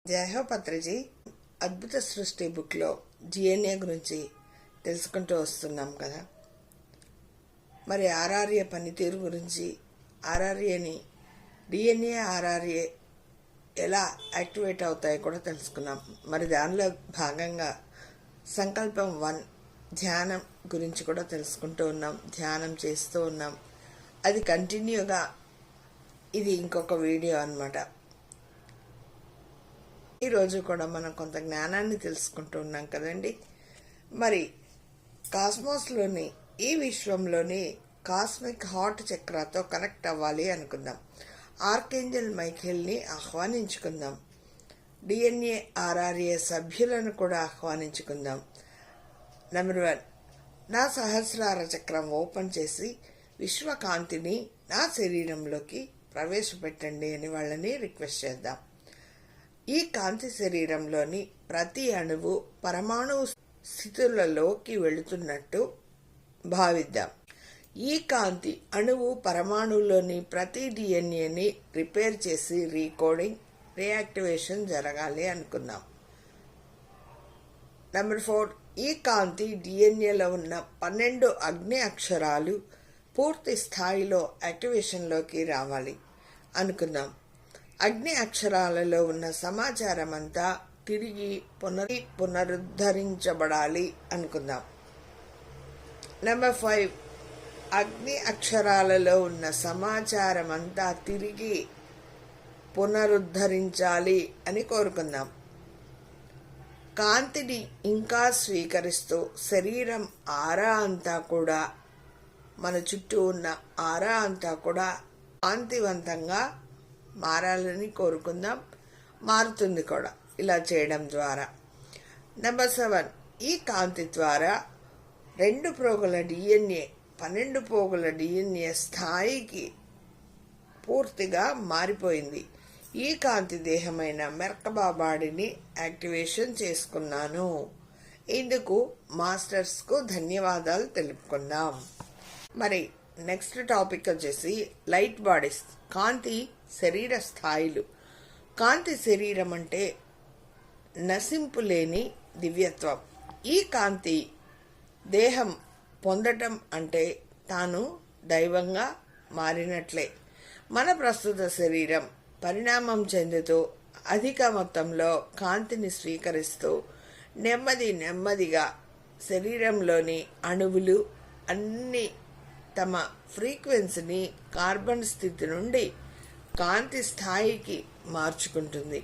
జయహో పత్రిజీ అద్భుత సృష్టి బుక్లో డిఎన్ఏ గురించి తెలుసుకుంటూ వస్తున్నాం కదా. మరి ఆర్ఆర్ఏ పనితీరు గురించి, ఆర్ఆర్ఏని డిఎన్ఏ ఆర్ఆర్ఏ ఎలా యాక్టివేట్ అవుతాయో కూడా తెలుసుకున్నాం. మరి దానిలో భాగంగా సంకల్పం 1 ధ్యానం గురించి కూడా తెలుసుకుంటూ ఉన్నాం, ధ్యానం చేస్తూ ఉన్నాం. అది కంటిన్యూగా ఇది ఇంకొక వీడియో అన్నమాట. ఈరోజు కూడా మనం కొంత జ్ఞానాన్ని తెలుసుకుంటూ ఉన్నాం కదండి. మరి కాస్మోస్లోని ఈ విశ్వంలోని కాస్మిక్ హార్ట్ చక్రాతో కనెక్ట్ అవ్వాలి అనుకుందాం. ఆర్కేంజల్ మైఖేల్ని ఆహ్వానించుకుందాం. డిఎన్ఏ ఆర్ఆర్ఏ సభ్యులను కూడా ఆహ్వానించుకుందాం. నెంబర్ 1, నా సహస్రార చక్రం ఓపెన్ చేసి విశ్వకాంతిని నా శరీరంలోకి ప్రవేశపెట్టండి అని వాళ్ళని రిక్వెస్ట్ చేద్దాం. ఈ కాంతి శరీరంలోని ప్రతి అణువు పరమాణు స్థితులలోకి వెళుతున్నట్టు భావిద్దాం. ఈ కాంతి అణువు పరమాణువులోని ప్రతి డిఎన్ఏని రిపేర్ చేసి రీకోడింగ్, రీయాక్టివేషన్ జరగాలి అనుకుందాం. నెంబర్ 4, ఈ కాంతి డిఎన్ఏలో ఉన్న 12 అగ్ని అక్షరాలు పూర్తి స్థాయిలో యాక్టివేషన్లోకి రావాలి అనుకుందాం. అగ్ని అక్షరాలలో ఉన్న సమాచారం అంతా తిరిగి పునరుద్ధరించబడాలి అనుకుందాం. నెంబర్ 5, అగ్ని అక్షరాలలో ఉన్న సమాచారం అంతా తిరిగి పునరుద్ధరించాలి అని కోరుకుందాం. కాంతిని ఇంకా స్వీకరిస్తూ శరీరం ఆరా అంతా కూడా, మన చుట్టూ ఉన్న ఆరా అంతా కూడా కాంతివంతంగా మారాలని కోరుకుందాం. మారుతుంది కూడా ఇలా చేయడం ద్వారా. నెంబర్ 7, ఈ కాంతి ద్వారా 2 ప్రోగుల డిఎన్ఏ 12 పోగుల డిఎన్ఏ స్థాయికి పూర్తిగా మారిపోయింది. ఈ కాంతి దేహమైన మెర్కబా బాడీని యాక్టివేషన్ చేసుకున్నాను. ఇందుకు మాస్టర్స్కు ధన్యవాదాలు తెలుపుకుందాం. మరి నెక్స్ట్ టాపిక్ వచ్చేసి లైట్ బాడీస్, కాంతి శరీర స్థాయిలు. కాంతి శరీరం అంటే నశింపు లేని దివ్యత్వం. ఈ కాంతి దేహం పొందటం అంటే తాను దైవంగా మారినట్లే. మన ప్రస్తుత శరీరం పరిణామం చెందుతూ అధిక మొత్తంలో కాంతిని స్వీకరిస్తూ నెమ్మదిగా శరీరంలోని అణువులు అన్ని తమ ఫ్రీక్వెన్సీని కార్బన్ స్థితి నుండి కాంతి స్థాయికి మార్చుకుంటుంది.